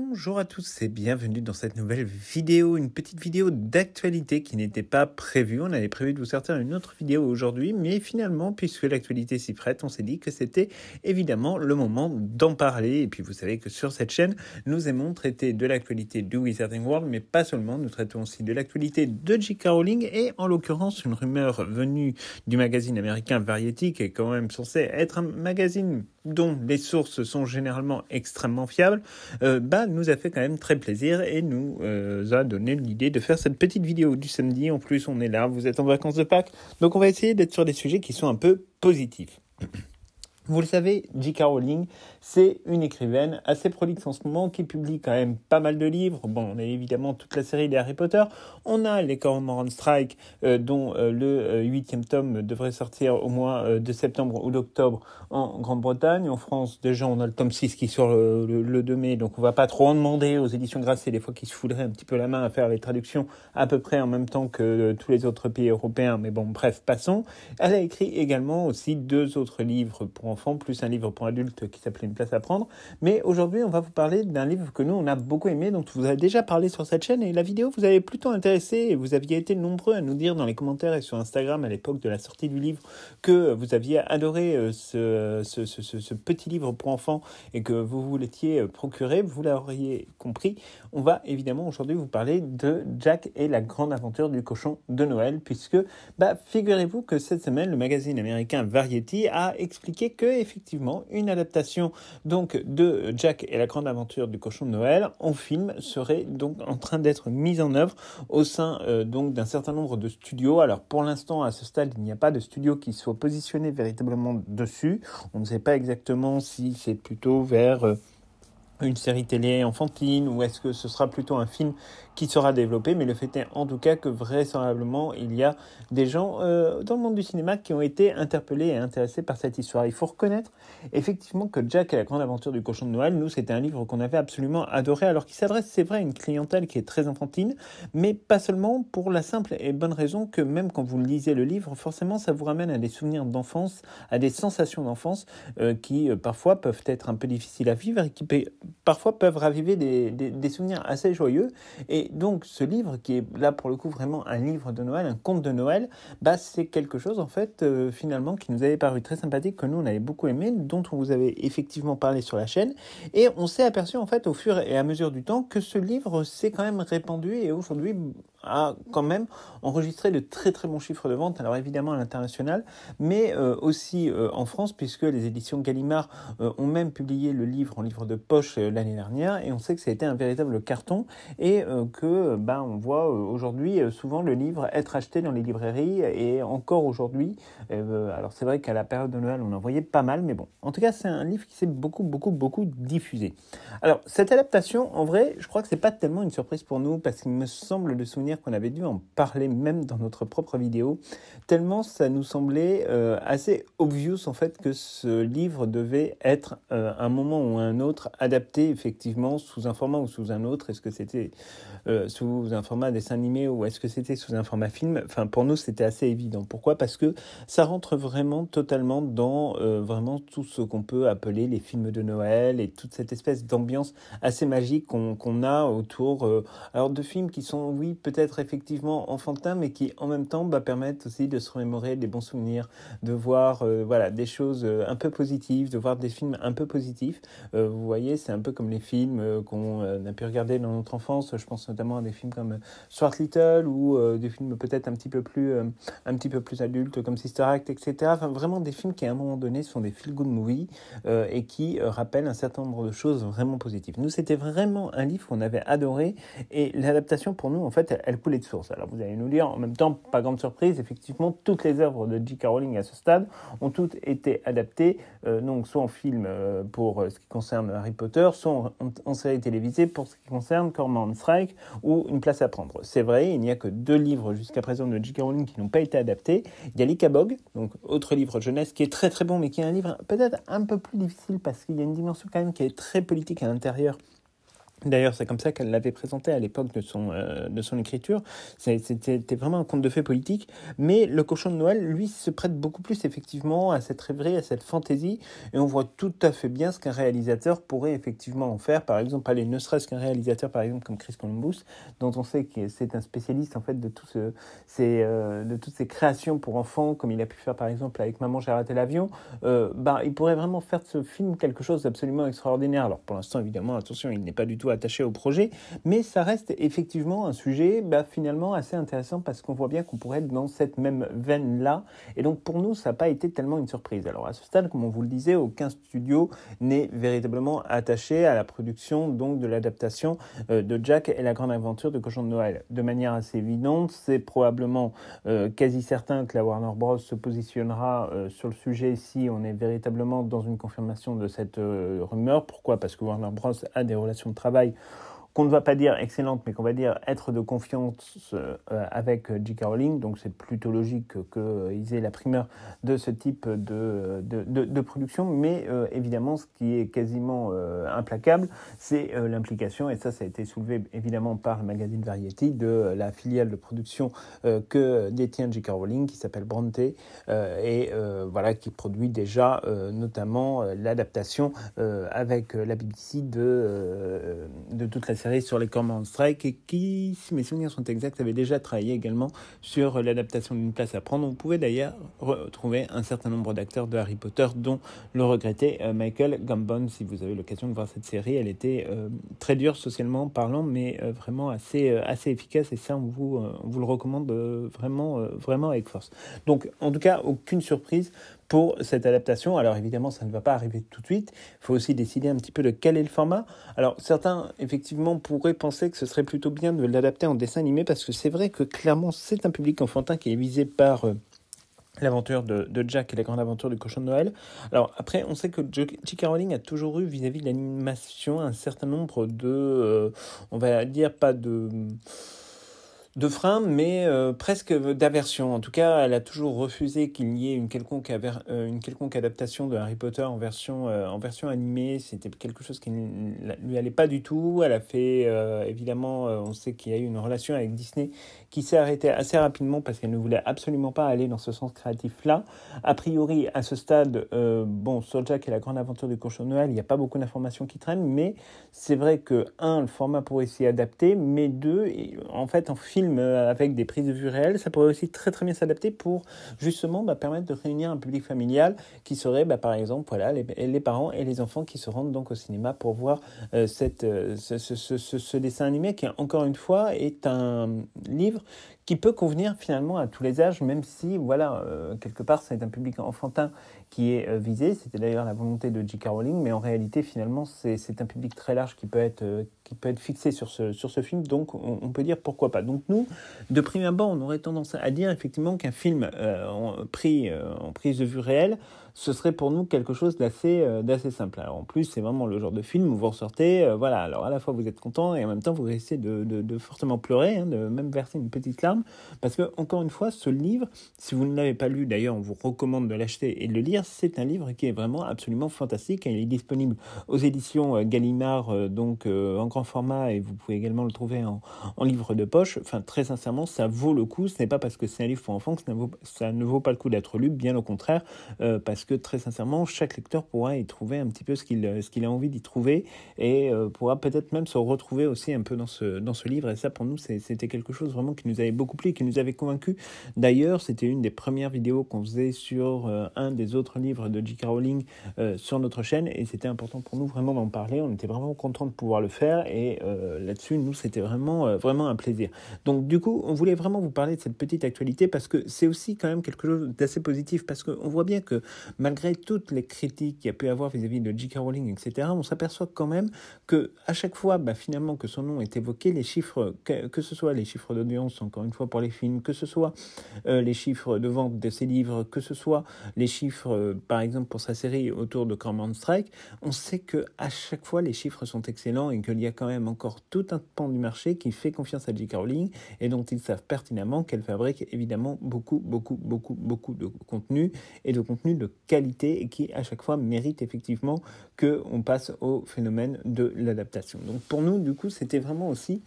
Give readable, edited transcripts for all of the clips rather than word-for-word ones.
Bonjour à tous et bienvenue dans cette nouvelle vidéo, une petite vidéo d'actualité qui n'était pas prévue. On avait prévu de vous sortir une autre vidéo aujourd'hui, mais finalement, puisque l'actualité s'y prête, on s'est dit que c'était évidemment le moment d'en parler. Et puis vous savez que sur cette chaîne, nous aimons traiter de l'actualité du Wizarding World, mais pas seulement, nous traitons aussi de l'actualité de J.K. Rowling et en l'occurrence une rumeur venue du magazine américain Variety, qui est quand même censé être un magazine dont les sources sont généralement extrêmement fiables, nous a fait quand même très plaisir et nous a donné l'idée de faire cette petite vidéo du samedi. En plus, on est là, vous êtes en vacances de Pâques, donc on va essayer d'être sur des sujets qui sont un peu positifs. Vous le savez, J.K. Rowling, c'est une écrivaine assez prolixe en ce moment qui publie quand même pas mal de livres. Bon, on a évidemment toute la série des Harry Potter. On a les Cormoran Strike, dont le 8e tome devrait sortir au mois de septembre ou d'octobre en Grande-Bretagne. En France, déjà, on a le tome 6 qui sort le 2 mai, donc on va pas trop en demander aux éditions Grasset, des fois qu'ils se foudraient un petit peu la main à faire les traductions à peu près en même temps que tous les autres pays européens. Mais bon, bref, passons. Elle a écrit également aussi 2 autres livres pour enfants, plus un livre pour adultes qui s'appelait Une place à prendre. Mais aujourd'hui, on va vous parler d'un livre que nous, on a beaucoup aimé, dont vous avez déjà parlé sur cette chaîne, et la vidéo vous avait plutôt intéressé, et vous aviez été nombreux à nous dire dans les commentaires et sur Instagram à l'époque de la sortie du livre que vous aviez adoré ce petit livre pour enfants et que vous vous l'étiez procuré. Vous l'auriez compris. On va évidemment aujourd'hui vous parler de Jack et la grande aventure du cochon de Noël, puisque figurez-vous que cette semaine, le magazine américain Variety a expliqué que effectivement une adaptation donc de Jack et la grande aventure du cochon de Noël en film serait donc en train d'être mise en œuvre au sein donc d'un certain nombre de studios. Alors pour l'instant, à ce stade, il n'y a pas de studio qui soit positionné véritablement dessus. On ne sait pas exactement si c'est plutôt vers une série télé enfantine ou est-ce que ce sera plutôt un film qui sera développé, mais le fait est en tout cas que vraisemblablement il y a des gens dans le monde du cinéma qui ont été interpellés et intéressés par cette histoire. Il faut reconnaître effectivement que Jack et la grande aventure du cochon de Noël, nous c'était un livre qu'on avait absolument adoré, alors qu'il s'adresse, c'est vrai, à une clientèle qui est très enfantine, mais pas seulement, pour la simple et bonne raison que même quand vous lisez le livre, forcément ça vous ramène à des souvenirs d'enfance, à des sensations d'enfance qui parfois peuvent être un peu difficiles à vivre et qui parfois peuvent raviver des souvenirs assez joyeux. Et donc ce livre, qui est là pour le coup vraiment un livre de Noël, un conte de Noël, c'est quelque chose en fait finalement qui nous avait paru très sympathique, que nous on avait beaucoup aimé, dont on vous avait effectivement parlé sur la chaîne, et on s'est aperçu en fait au fur et à mesure du temps que ce livre s'est quand même répandu et aujourd'hui a quand même enregistré de très très bons chiffres de vente, alors évidemment à l'international, mais aussi en France, puisque les éditions Gallimard ont même publié le livre en livre de poche l'année dernière, et on sait que ça a été un véritable carton, et que on voit aujourd'hui souvent le livre être acheté dans les librairies, et encore aujourd'hui, alors c'est vrai qu'à la période de Noël on en voyait pas mal, mais bon, en tout cas c'est un livre qui s'est beaucoup diffusé. Alors cette adaptation, en vrai, je crois que c'est pas tellement une surprise pour nous, parce qu'il me semble de souvenir qu'on avait dû en parler même dans notre propre vidéo, tellement ça nous semblait assez obvious en fait que ce livre devait être à un moment ou à un autre adapté effectivement sous un format ou sous un autre. Est-ce que c'était sous un format dessin animé ou est-ce que c'était sous un format film? Enfin, pour nous c'était assez évident. Pourquoi? Parce que ça rentre vraiment totalement dans vraiment tout ce qu'on peut appeler les films de Noël et toute cette espèce d'ambiance assez magique qu'on a autour alors de films qui sont, oui, peut-être effectivement enfantins, mais qui en même temps permettent aussi de se remémorer des bons souvenirs, de voir des choses un peu positives, de voir des films un peu positifs. Vous voyez, c'est un peu comme les films qu'on a pu regarder dans notre enfance. Je pense notamment à des films comme Stuart Little ou des films peut-être un petit peu plus adultes comme Sister Act, etc. Enfin, vraiment des films qui à un moment donné sont des feel-good movies et qui rappellent un certain nombre de choses vraiment positives. Nous, c'était vraiment un livre qu'on avait adoré, et l'adaptation pour nous, en fait, elle coulait de source. Alors vous allez nous dire, en même temps, pas grande surprise, effectivement, toutes les œuvres de J.K. Rowling à ce stade ont toutes été adaptées, donc soit en film pour ce qui concerne Harry Potter, soit en série télévisée pour ce qui concerne Cormoran Strike ou Une place à prendre. C'est vrai, il n'y a que 2 livres jusqu'à présent de J.K. Rowling qui n'ont pas été adaptés. Il y a l'Icabog, donc autre livre jeunesse qui est très très bon, mais qui est un livre peut-être un peu plus difficile parce qu'il y a une dimension quand même qui est très politique à l'intérieur D'ailleurs, c'est comme ça qu'elle l'avait présenté à l'époque de son écriture. C'était vraiment un conte de fées politique. Mais Le Cochon de Noël, lui, se prête beaucoup plus effectivement à cette rêverie, à cette fantaisie. Et on voit tout à fait bien ce qu'un réalisateur pourrait effectivement en faire. Par exemple, aller ne serait-ce qu'un réalisateur, par exemple, comme Chris Columbus, dont on sait que c'est un spécialiste en fait de toutes ces créations pour enfants, comme il a pu faire par exemple avec Maman, j'ai raté l'avion. Il pourrait vraiment faire de ce film quelque chose d'absolument extraordinaire. Alors pour l'instant, évidemment, attention, il n'est pas du tout attaché au projet, mais ça reste effectivement un sujet finalement assez intéressant parce qu'on voit bien qu'on pourrait être dans cette même veine-là. Et donc pour nous, ça n'a pas été tellement une surprise. Alors à ce stade, comme on vous le disait, aucun studio n'est véritablement attaché à la production donc de l'adaptation de Jack et la grande aventure de Cochon de Noël. De manière assez évidente, c'est probablement quasi certain que la Warner Bros se positionnera sur le sujet si on est véritablement dans une confirmation de cette rumeur. Pourquoi ? Parce que Warner Bros a des relations de travail qu'on ne va pas dire excellente, mais qu'on va dire être de confiance avec J.K. Rowling. Donc c'est plutôt logique qu'ils aient la primeur de ce type de production. Mais évidemment, ce qui est quasiment implacable, c'est l'implication, et ça a été soulevé évidemment par le magazine Variety, de la filiale de production que détient J.K. Rowling, qui s'appelle Bronte, qui produit déjà notamment l'adaptation avec la BBC de toute la série sur les Cormorant Strike, et qui, si mes souvenirs sont exacts, avait déjà travaillé également sur l'adaptation d'une place à prendre. On pouvait d'ailleurs retrouver un certain nombre d'acteurs de Harry Potter, dont le regretté Michael Gambon. Si vous avez l'occasion de voir cette série, elle était très dure socialement parlant, mais vraiment assez efficace, et ça on vous le recommande vraiment avec force. Donc en tout cas, aucune surprise pour cette adaptation. Alors évidemment, ça ne va pas arriver tout de suite. Il faut aussi décider un petit peu de quel est le format. Alors certains, effectivement, pourraient penser que ce serait plutôt bien de l'adapter en dessin animé, parce que c'est vrai que clairement, c'est un public enfantin qui est visé par l'aventure de Jack et la grande aventure du Cochon de Noël. Alors après, on sait que J.K. Rowling a toujours eu vis-à-vis de l'animation un certain nombre de, on va dire, pas de frein, mais presque d'aversion. En tout cas, elle a toujours refusé qu'il y ait une quelconque adaptation de Harry Potter en version animée. C'était quelque chose qui ne lui allait pas du tout. Elle a fait, évidemment, on sait qu'il y a eu une relation avec Disney qui s'est arrêtée assez rapidement parce qu'elle ne voulait absolument pas aller dans ce sens créatif-là. A priori, à ce stade, sur Jack et la grande aventure du Cochon de Noël, il n'y a pas beaucoup d'informations qui traînent, mais c'est vrai que, le format pourrait s'y adapter, mais en fait, en film avec des prises de vue réelles, ça pourrait aussi très très bien s'adapter pour justement permettre de réunir un public familial qui serait par exemple les parents et les enfants qui se rendent donc au cinéma pour voir ce dessin animé qui, encore une fois, est un livre qui peut convenir finalement à tous les âges, même si, quelque part, c'est un public enfantin qui est visé. C'était d'ailleurs la volonté de J.K. Rowling, mais en réalité, finalement, c'est un public très large qui peut être fixé sur ce film, donc on peut dire pourquoi pas. Donc nous, de prime abord, on aurait tendance à dire effectivement qu'un film en prise de vue réelle, ce serait pour nous quelque chose d'assez simple. Alors en plus, c'est vraiment le genre de film où vous ressortez, alors à la fois vous êtes content et en même temps vous risquez de fortement pleurer, de même verser une petite larme, parce que encore une fois, ce livre, si vous ne l'avez pas lu, d'ailleurs on vous recommande de l'acheter et de le lire, c'est un livre qui est vraiment absolument fantastique. Il est disponible aux éditions Gallimard, en grand format, et vous pouvez également le trouver en livre de poche. Enfin, très sincèrement, ça vaut le coup. Ce n'est pas parce que c'est un livre pour enfants que ça ne vaut pas le coup d'être lu, bien au contraire, parce que très sincèrement, chaque lecteur pourra y trouver un petit peu ce qu'il a envie d'y trouver, et pourra peut-être même se retrouver aussi un peu dans ce livre. Et ça, pour nous, c'était quelque chose vraiment qui nous avait beaucoup plu et qui nous avait convaincus. D'ailleurs, c'était une des premières vidéos qu'on faisait sur un des autres livres de J.K. Rowling sur notre chaîne, et c'était important pour nous vraiment d'en parler. On était vraiment contents de pouvoir le faire, et là-dessus, nous, c'était vraiment un plaisir. Donc du coup, on voulait vraiment vous parler de cette petite actualité, parce que c'est aussi quand même quelque chose d'assez positif, parce qu'on voit bien que malgré toutes les critiques qu'il y a pu avoir vis-à-vis de J.K. Rowling, etc., on s'aperçoit quand même que à chaque fois, finalement, que son nom est évoqué, les chiffres, que ce soit les chiffres d'audience, encore une une fois pour les films, que ce soit les chiffres de vente de ses livres, que ce soit les chiffres, par exemple, pour sa série autour de Cormoran Strike, on sait qu'à chaque fois, les chiffres sont excellents et qu'il y a quand même encore tout un pan du marché qui fait confiance à J.K. Rowling et dont ils savent pertinemment qu'elle fabrique évidemment beaucoup de contenu et de contenu de qualité et qui, à chaque fois, mérite effectivement qu'on passe au phénomène de l'adaptation. Donc, pour nous, du coup, c'était vraiment aussi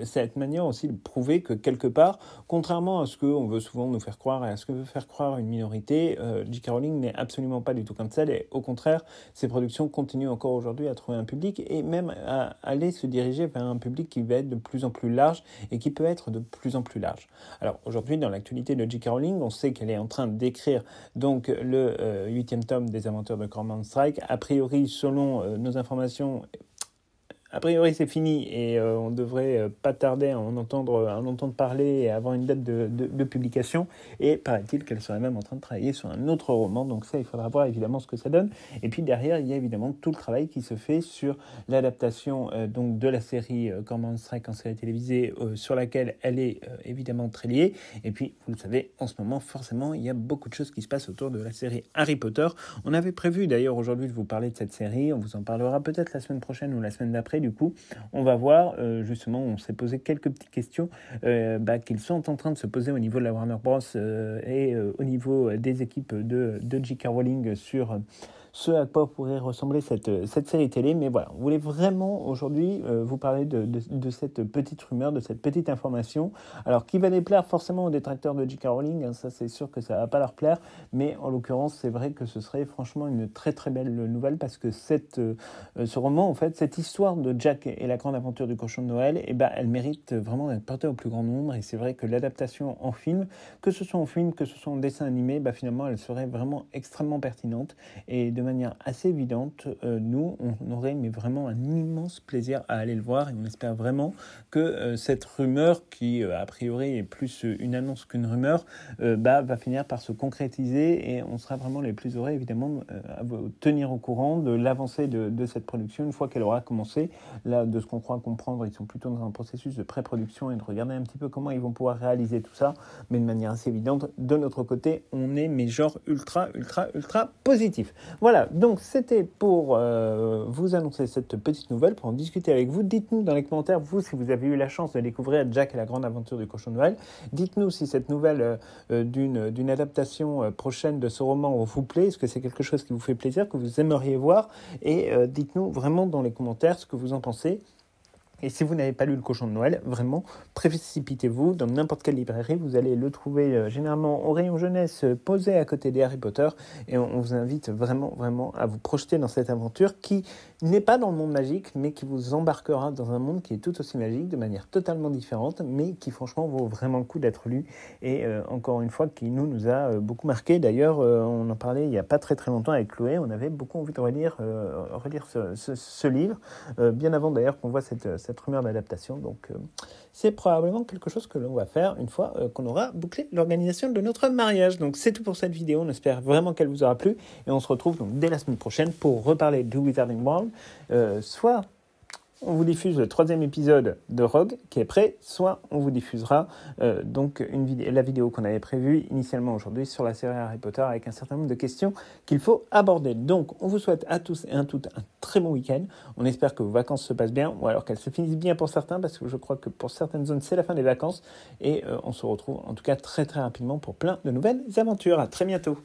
cette manière aussi de prouver que quelque part, contrairement à ce qu'on veut souvent nous faire croire et à ce que veut faire croire une minorité, J.K. Rowling n'est absolument pas du tout comme ça. Et au contraire, ses productions continuent encore aujourd'hui à trouver un public et même à aller se diriger vers un public qui va être de plus en plus large et qui peut être de plus en plus large. Alors aujourd'hui, dans l'actualité de J.K. Rowling, on sait qu'elle est en train d'écrire donc le 8e tome des Aventures de Cormoran Strike. A priori, selon nos informations, a priori, c'est fini et on devrait pas tarder à en entendre parler et avoir une date de publication. Et paraît-il qu'elle serait même en train de travailler sur un autre roman. Donc ça, il faudra voir évidemment ce que ça donne. Et puis derrière, il y a évidemment tout le travail qui se fait sur l'adaptation donc de la série Cormoran Strike en série télévisée sur laquelle elle est évidemment très liée. Et puis, vous le savez, en ce moment, forcément, il y a beaucoup de choses qui se passent autour de la série Harry Potter. On avait prévu d'ailleurs aujourd'hui de vous parler de cette série. On vous en parlera peut-être la semaine prochaine ou la semaine d'après. Du coup, on va voir, justement, on s'est posé quelques petites questions qu'ils sont en train de se poser au niveau de la Warner Bros. Et au niveau des équipes de J.K. Rowling sur ce à quoi pourrait ressembler cette série télé. Mais voilà, on voulait vraiment aujourd'hui vous parler de cette petite rumeur, de cette petite information. Alors, qui va déplaire forcément aux détracteurs de J.K. Rowling, hein, ça c'est sûr que ça va pas leur plaire, mais en l'occurrence, c'est vrai que ce serait franchement une très très belle nouvelle parce que ce roman, en fait, cette histoire de Jack et la grande aventure du cochon de Noël, elle mérite vraiment d'être portée au plus grand nombre et c'est vrai que l'adaptation en film, que ce soit en film, que ce soit en dessin animé, finalement, elle serait vraiment extrêmement pertinente et de manière assez évidente, nous, on aurait mais vraiment un immense plaisir à aller le voir et on espère vraiment que cette rumeur, qui a priori est plus une annonce qu'une rumeur, va finir par se concrétiser et on sera vraiment les plus heureux évidemment à vous tenir au courant de l'avancée de cette production une fois qu'elle aura commencé. Là, de ce qu'on croit comprendre, ils sont plutôt dans un processus de pré-production et de regarder un petit peu comment ils vont pouvoir réaliser tout ça, mais de manière assez évidente, de notre côté, on est mais genre ultra positif. Voilà, donc c'était pour vous annoncer cette petite nouvelle, pour en discuter avec vous. Dites-nous dans les commentaires, vous, si vous avez eu la chance de découvrir Jack et la grande aventure du cochon de Noël. Dites-nous si cette nouvelle d'une adaptation prochaine de ce roman vous plaît. Est-ce que c'est quelque chose qui vous fait plaisir, que vous aimeriez voir? Et dites-nous vraiment dans les commentaires ce que vous en pensez. Et si vous n'avez pas lu Le Cochon de Noël, vraiment, précipitez-vous dans n'importe quelle librairie. Vous allez le trouver généralement au rayon jeunesse, posé à côté des Harry Potter. Et on vous invite vraiment à vous projeter dans cette aventure qui n'est pas dans le monde magique, mais qui vous embarquera dans un monde qui est tout aussi magique, de manière totalement différente, mais qui franchement vaut vraiment le coup d'être lu. Et encore une fois, qui nous a beaucoup marqué. D'ailleurs, on en parlait il n'y a pas très longtemps avec Chloé. On avait beaucoup envie de relire ce livre, bien avant d'ailleurs qu'on voit cette rumeur d'adaptation. Donc, c'est probablement quelque chose que l'on va faire une fois qu'on aura bouclé l'organisation de notre mariage. Donc, c'est tout pour cette vidéo. On espère vraiment qu'elle vous aura plu. Et on se retrouve donc dès la semaine prochaine pour reparler du Wizarding World. Soit on vous diffuse le 3e épisode de Rogue qui est prêt, soit on vous diffusera donc la vidéo qu'on avait prévue initialement aujourd'hui sur la série Harry Potter avec un certain nombre de questions qu'il faut aborder. Donc on vous souhaite à tous et à toutes un très bon week-end. On espère que vos vacances se passent bien ou alors qu'elles se finissent bien pour certains parce que je crois que pour certaines zones c'est la fin des vacances et on se retrouve en tout cas très rapidement pour plein de nouvelles aventures. À très bientôt.